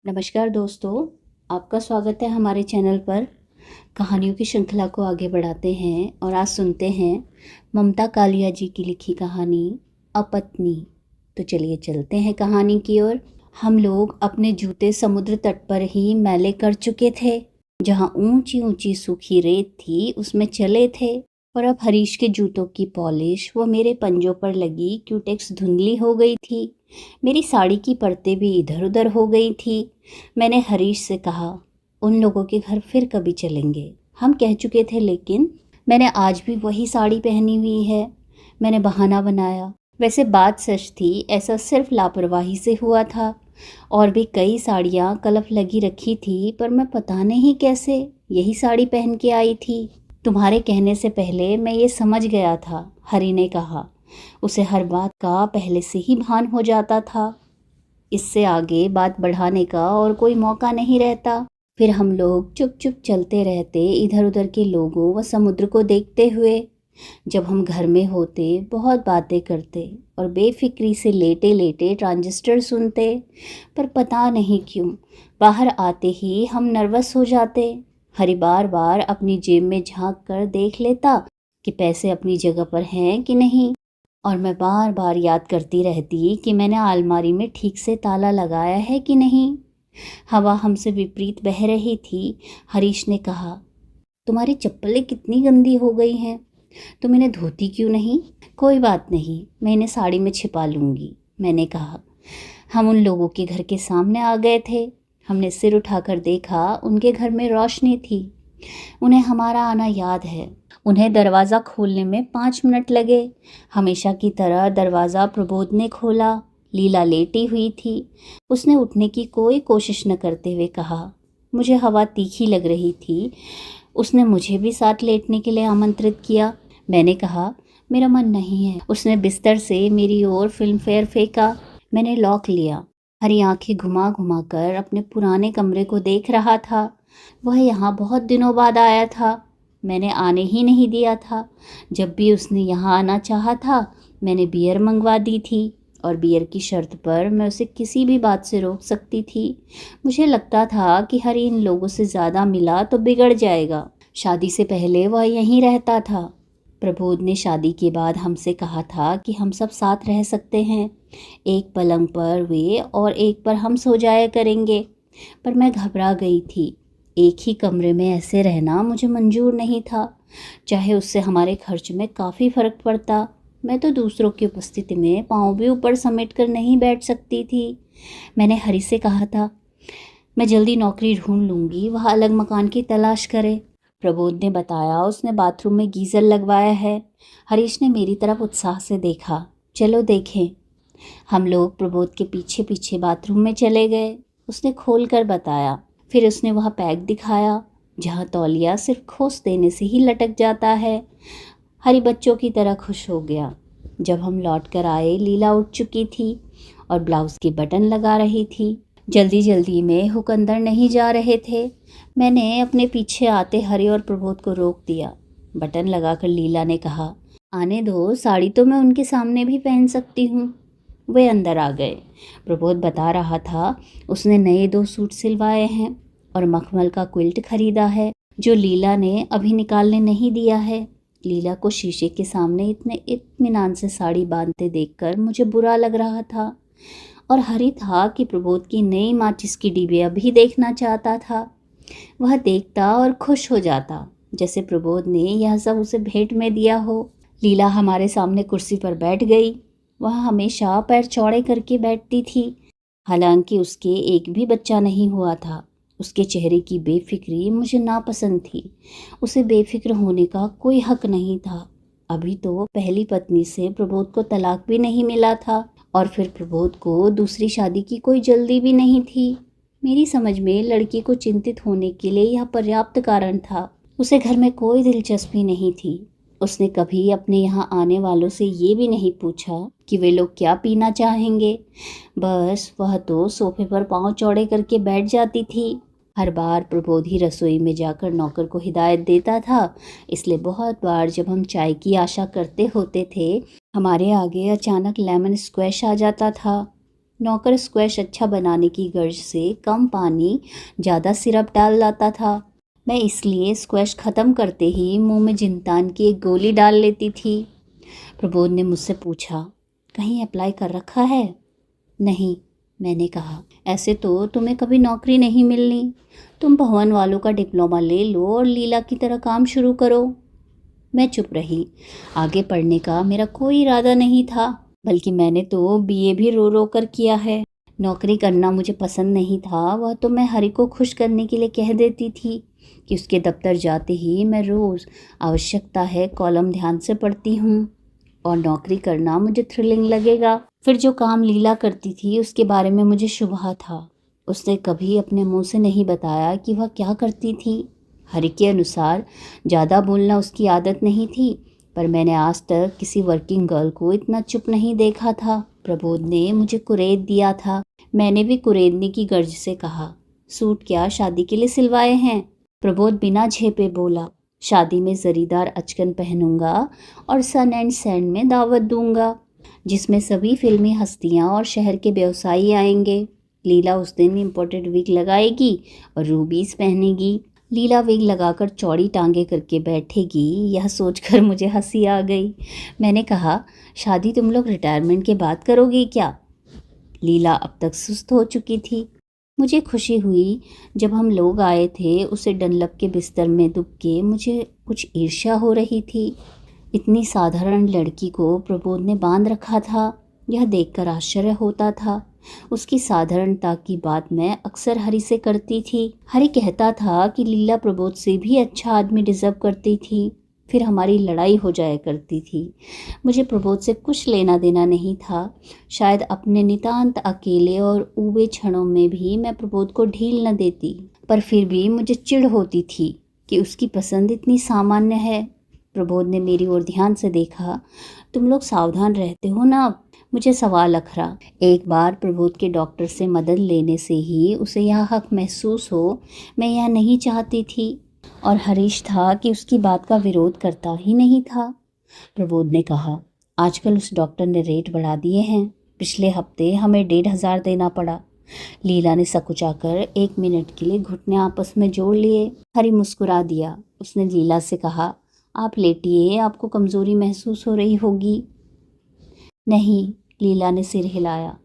नमस्कार दोस्तों, आपका स्वागत है हमारे चैनल पर। कहानियों की श्रृंखला को आगे बढ़ाते हैं और आज सुनते हैं ममता कालिया जी की लिखी कहानी अपत्नी। तो चलिए चलते हैं कहानी की ओर। हम लोग अपने जूते समुद्र तट पर ही मैले कर चुके थे। जहाँ ऊंची ऊंची सूखी रेत थी उसमें चले थे और अब हरीश के जूतों की पॉलिश वो मेरे पंजों पर लगी क्यूटेक्स धुंधली हो गई थी। मेरी साड़ी की परतें भी इधर उधर हो गई थी। मैंने हरीश से कहा, उन लोगों के घर फिर कभी चलेंगे। हम कह चुके थे, लेकिन मैंने आज भी वही साड़ी पहनी हुई है। मैंने बहाना बनाया। वैसे बात सच थी, ऐसा सिर्फ लापरवाही से हुआ था। और भी कई साड़ियाँ कलफ लगी रखी थी, पर मैं पता नहीं कैसे यही साड़ी पहन के आई थी। तुम्हारे कहने से पहले मैं ये समझ गया था, हरी ने कहा। उसे हर बात का पहले से ही भान हो जाता था। इससे आगे बात बढ़ाने का और कोई मौका नहीं रहता। फिर हम लोग चुप चुप चलते रहते, इधर उधर के लोगों व समुद्र को देखते हुए। जब हम घर में होते बहुत बातें करते और बेफिक्री से लेटे लेटे ट्रांजिस्टर सुनते, पर पता नहीं क्यों बाहर आते ही हम नर्वस हो जाते। हरी बार बार अपनी जेब में झांक कर देख लेता कि पैसे अपनी जगह पर हैं कि नहीं, और मैं बार बार याद करती रहती कि मैंने अलमारी में ठीक से ताला लगाया है कि नहीं। हवा हमसे विपरीत बह रही थी। हरीश ने कहा, तुम्हारी चप्पलें कितनी गंदी हो गई हैं, तुम इन्हें धोती क्यों नहीं? कोई बात नहीं, मैं इन्हें साड़ी में छिपा लूँगी, मैंने कहा। हम उन लोगों के घर के सामने आ गए थे। हमने सिर उठाकर देखा, उनके घर में रोशनी थी। उन्हें हमारा आना याद है। उन्हें दरवाज़ा खोलने में 5 मिनट लगे। हमेशा की तरह दरवाज़ा प्रबोध ने खोला। लीला लेटी हुई थी। उसने उठने की कोई कोशिश न करते हुए कहा, मुझे हवा तीखी लग रही थी। उसने मुझे भी साथ लेटने के लिए आमंत्रित किया। मैंने कहा, मेरा मन नहीं है। उसने बिस्तर से मेरी ओर फिल्म फेयर फेंका। मैंने लॉक लिया। हरी आंखें घुमा घुमा कर अपने पुराने कमरे को देख रहा था। वह यहाँ बहुत दिनों बाद आया था। मैंने आने ही नहीं दिया था। जब भी उसने यहाँ आना चाहा था, मैंने बियर मंगवा दी थी और बियर की शर्त पर मैं उसे किसी भी बात से रोक सकती थी। मुझे लगता था कि हरी इन लोगों से ज़्यादा मिला तो बिगड़ जाएगा। शादी से पहले वह यहीं रहता था। प्रबोध ने शादी के बाद हमसे कहा था कि हम सब साथ रह सकते हैं। एक पलंग पर वे और एक पर हम सो जाया करेंगे। पर मैं घबरा गई थी। एक ही कमरे में ऐसे रहना मुझे मंजूर नहीं था। चाहे उससे हमारे खर्च में काफ़ी फ़र्क पड़ता, मैं तो दूसरों की उपस्थिति में पाँव भी ऊपर समेट कर नहीं बैठ सकती थी। मैंने हरी से कहा था, मैं जल्दी नौकरी ढूंढ लूँगी, वह अलग मकान की तलाश करे। प्रबोध ने बताया उसने बाथरूम में गीज़र लगवाया है। हरीश ने मेरी तरफ उत्साह से देखा। चलो देखें। हम लोग प्रबोध के पीछे पीछे बाथरूम में चले गए। उसने खोल कर बताया। फिर उसने वह पैक दिखाया जहाँ तौलिया सिर्फ खोस देने से ही लटक जाता है। हरी बच्चों की तरह खुश हो गया। जब हम लौट कर आए, लीला उठ चुकी थी और ब्लाउज़ के बटन लगा रही थी। जल्दी जल्दी में हुक अंदर नहीं जा रहे थे। मैंने अपने पीछे आते हरी और प्रबोध को रोक दिया। बटन लगाकर लीला ने कहा, आने दो, साड़ी तो मैं उनके सामने भी पहन सकती हूँ। वे अंदर आ गए। प्रबोध बता रहा था उसने नए 2 सूट सिलवाए हैं और मखमल का क्विल्ट खरीदा है जो लीला ने अभी निकालने नहीं दिया है। लीला को शीशे के सामने इतने इत्मीनान से साड़ी बांधते देखकर मुझे बुरा लग रहा था और हरी था कि प्रबोध की नई माचिस की डिबिया भी देखना चाहता था। वह देखता और खुश हो जाता जैसे प्रबोध ने यह सब उसे भेंट में दिया हो। लीला हमारे सामने कुर्सी पर बैठ गई। वह हमेशा पैर चौड़े करके बैठती थी। हालांकि उसके एक भी बच्चा नहीं हुआ था। उसके चेहरे की बेफिक्री मुझे नापसंद थी। उसे बेफिक्र होने का कोई हक नहीं था। अभी तो पहली पत्नी से प्रबोध को तलाक भी नहीं मिला था और फिर प्रबोध को दूसरी शादी की कोई जल्दी भी नहीं थी। मेरी समझ में लड़की को चिंतित होने के लिए यह पर्याप्त कारण था। उसे घर में कोई दिलचस्पी नहीं थी। उसने कभी अपने यहाँ आने वालों से ये भी नहीं पूछा कि वे लोग क्या पीना चाहेंगे। बस वह तो सोफे पर पाँव चौड़े करके बैठ जाती थी। हर बार प्रबोध ही रसोई में जाकर नौकर को हिदायत देता था, इसलिए बहुत बार जब हम चाय की आशा करते होते थे, हमारे आगे अचानक लेमन स्क्वैश आ जाता था। नौकर स्क्वैश अच्छा बनाने की गर्ज से कम पानी ज़्यादा सिरप डाल लाता था। मैं इसलिए स्क्वैश ख़त्म करते ही मुंह में जिंतान की एक गोली डाल लेती थी। प्रबोध ने मुझसे पूछा, कहीं अप्लाई कर रखा है? नहीं, मैंने कहा। ऐसे तो तुम्हें कभी नौकरी नहीं मिलनी। तुम भवन वालों का डिप्लोमा ले लो और लीला की तरह काम शुरू करो। मैं चुप रही। आगे पढ़ने का मेरा कोई इरादा नहीं था, बल्कि मैंने तो बीए भी रो रो कर किया है। नौकरी करना मुझे पसंद नहीं था, वह तो मैं हरि को खुश करने के लिए कह देती थी कि उसके दफ्तर जाते ही मैं रोज़ आवश्यकता है कॉलम ध्यान से पढ़ती हूँ और नौकरी करना मुझे थ्रिलिंग लगेगा। फिर जो काम लीला करती थी उसके बारे में मुझे शुबहा था। उसने कभी अपने मुंह से नहीं बताया कि वह क्या करती थी। हरि के अनुसार ज़्यादा बोलना उसकी आदत नहीं थी, पर मैंने आज तक किसी वर्किंग गर्ल को इतना चुप नहीं देखा था। प्रबोध ने मुझे कुरेद दिया था। मैंने भी कुरेदने की गर्ज से कहा, सूट क्या शादी के लिए सिलवाए हैं? प्रबोध बिना झेपे बोला, शादी में जरीदार अचकन पहनूंगा और सन एंड सैंड में दावत दूंगा, जिसमें सभी फिल्मी हस्तियां और शहर के व्यवसायी आएंगे। लीला उस दिन इम्पोर्टेड विग लगाएगी और रूबीज पहनेगी। लीला विग लगाकर चौड़ी टांगे करके बैठेगी। यह सोचकर मुझे हंसी आ गई। मैंने कहा, शादी तुम लोग रिटायरमेंट के बाद करोगी क्या? लीला अब तक सुस्त हो चुकी थी। मुझे खुशी हुई जब हम लोग आए थे। उसे डनलप के बिस्तर में दुब के मुझे कुछ ईर्ष्या हो रही थी। इतनी साधारण लड़की को प्रबोध ने बांध रखा था, यह देखकर आश्चर्य होता था। उसकी साधारणता की बात मैं अक्सर हरि से करती थी। हरि कहता था कि लीला प्रबोध से भी अच्छा आदमी डिजर्व करती थी। फिर हमारी लड़ाई हो जाया करती थी। मुझे प्रबोध से कुछ लेना देना नहीं था। शायद अपने नितांत अकेले और ऊबे क्षणों में भी मैं प्रबोध को ढील न देती, पर फिर भी मुझे चिढ़ होती थी कि उसकी पसंद इतनी सामान्य है। प्रबोध ने मेरी ओर ध्यान से देखा। तुम लोग सावधान रहते हो ना? मुझे सवाल अखरा। एक बार प्रबोध के डॉक्टर से मदद लेने से ही उसे यह हक महसूस हो, मैं यह नहीं चाहती थी, और हरीश था कि उसकी बात का विरोध करता ही नहीं था। प्रबोध ने कहा, आजकल उस डॉक्टर ने रेट बढ़ा दिए हैं। पिछले हफ्ते हमें 1,500 देना पड़ा। लीला ने सकुचाकर 1 मिनट के लिए घुटने आपस में जोड़ लिए। हरी मुस्कुरा दिया। उसने लीला से कहा, आप लेटिए, आपको कमज़ोरी महसूस हो रही होगी। नहीं, लीला ने सिर हिलाया।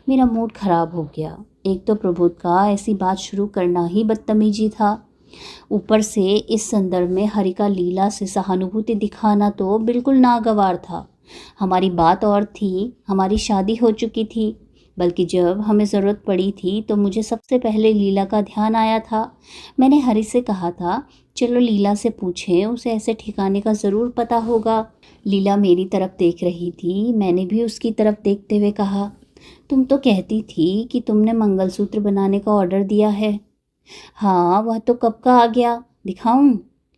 मेरा मूड खराब हो गया। एक तो प्रबोध का ऐसी बात शुरू करना ही बदतमीजी था, ऊपर से इस संदर्भ में हरि का लीला से सहानुभूति दिखाना तो बिल्कुल नागवार था। हमारी बात और थी, हमारी शादी हो चुकी थी, बल्कि जब हमें ज़रूरत पड़ी थी तो मुझे सबसे पहले लीला का ध्यान आया था। मैंने हरि से कहा था, चलो लीला से पूछें, उसे ऐसे ठिकाने का ज़रूर पता होगा। लीला मेरी तरफ देख रही थी। मैंने भी उसकी तरफ देखते हुए कहा, तुम तो कहती थी कि तुमने मंगलसूत्र बनाने का ऑर्डर दिया है। हाँ, वह तो कब का आ गया, दिखाऊं?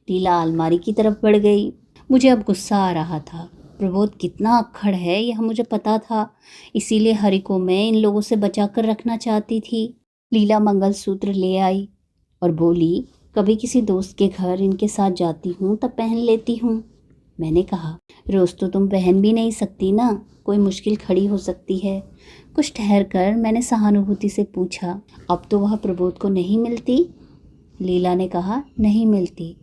लीला अलमारी की तरफ बढ़ गई। मुझे अब गुस्सा आ रहा था। प्रबोध कितना अक्खड़ है यह मुझे पता था, इसीलिए हरि को मैं इन लोगों से बचा कर रखना चाहती थी। लीला मंगलसूत्र ले आई और बोली, कभी किसी दोस्त के घर इनके साथ जाती हूँ तब पहन लेती हूँ। मैंने कहा, रोज़ तो तुम पहन भी नहीं सकती ना, कोई मुश्किल खड़ी हो सकती है। कुछ ठहर कर मैंने सहानुभूति से पूछा, अब तो वह प्रबोध को नहीं मिलती? लीला ने कहा, नहीं मिलती।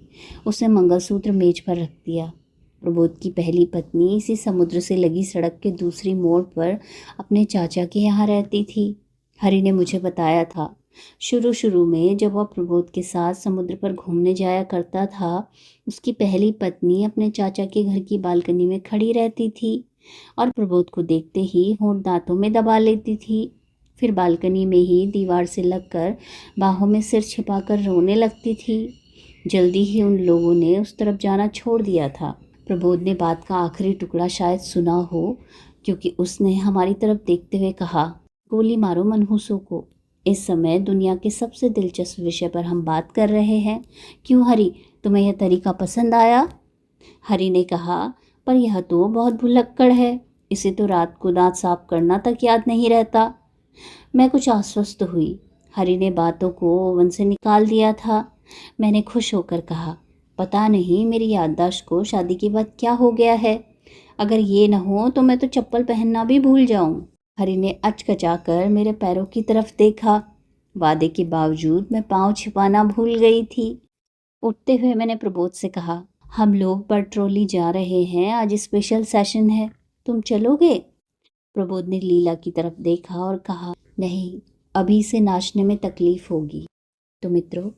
उसने मंगलसूत्र मेज पर रख दिया। प्रबोध की पहली पत्नी इसी समुद्र से लगी सड़क के दूसरी मोड़ पर अपने चाचा के यहाँ रहती थी। हरि ने मुझे बताया था, शुरू शुरू में जब वह प्रबोध के साथ समुद्र पर घूमने जाया करता था, उसकी पहली पत्नी अपने चाचा के घर की बालकनी में खड़ी रहती थी और प्रबोध को देखते ही होंठ दांतों में दबा लेती थी। फिर बालकनी में ही दीवार से लगकर बाहों में सिर छिपाकर रोने लगती थी। जल्दी ही उन लोगों ने उस तरफ जाना छोड़ दिया था। प्रबोध ने बात का आखिरी टुकड़ा शायद सुना हो, क्योंकि उसने हमारी तरफ देखते हुए कहा, गोली मारो मनहूसों को। इस समय दुनिया के सबसे दिलचस्प विषय पर हम बात कर रहे हैं। क्यों हरि, तुम्हें यह तरीका पसंद आया? हरि ने कहा, पर यह तो बहुत भुलक्कड़ है, इसे तो रात को दांत साफ करना तक याद नहीं रहता। मैं कुछ आश्वस्त हुई। हरि ने बातों को ओवन से निकाल दिया था। मैंने खुश होकर कहा, पता नहीं मेरी याददाश्त को शादी के बाद क्या हो गया है। अगर ये न हो तो मैं तो चप्पल पहनना भी भूल जाऊं। हरि ने अचकचाकर मेरे पैरों की तरफ देखा। वादे के बावजूद मैं पाँव छिपाना भूल गई थी। उठते हुए मैंने प्रबोध से कहा, हम लोग बड़ट्रोली जा रहे हैं, आज स्पेशल सेशन है, तुम चलोगे? प्रबोध ने लीला की तरफ देखा और कहा, नहीं, अभी से नाचने में तकलीफ होगी। तो मित्रों,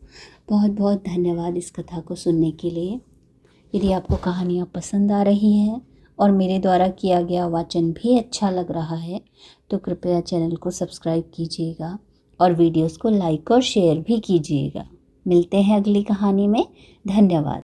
बहुत बहुत धन्यवाद इस कथा को सुनने के लिए। यदि आपको कहानियाँ पसंद आ रही हैं और मेरे द्वारा किया गया वाचन भी अच्छा लग रहा है तो कृपया चैनल को सब्सक्राइब कीजिएगा और वीडियोस को लाइक और शेयर भी कीजिएगा। मिलते हैं अगली कहानी में। धन्यवाद।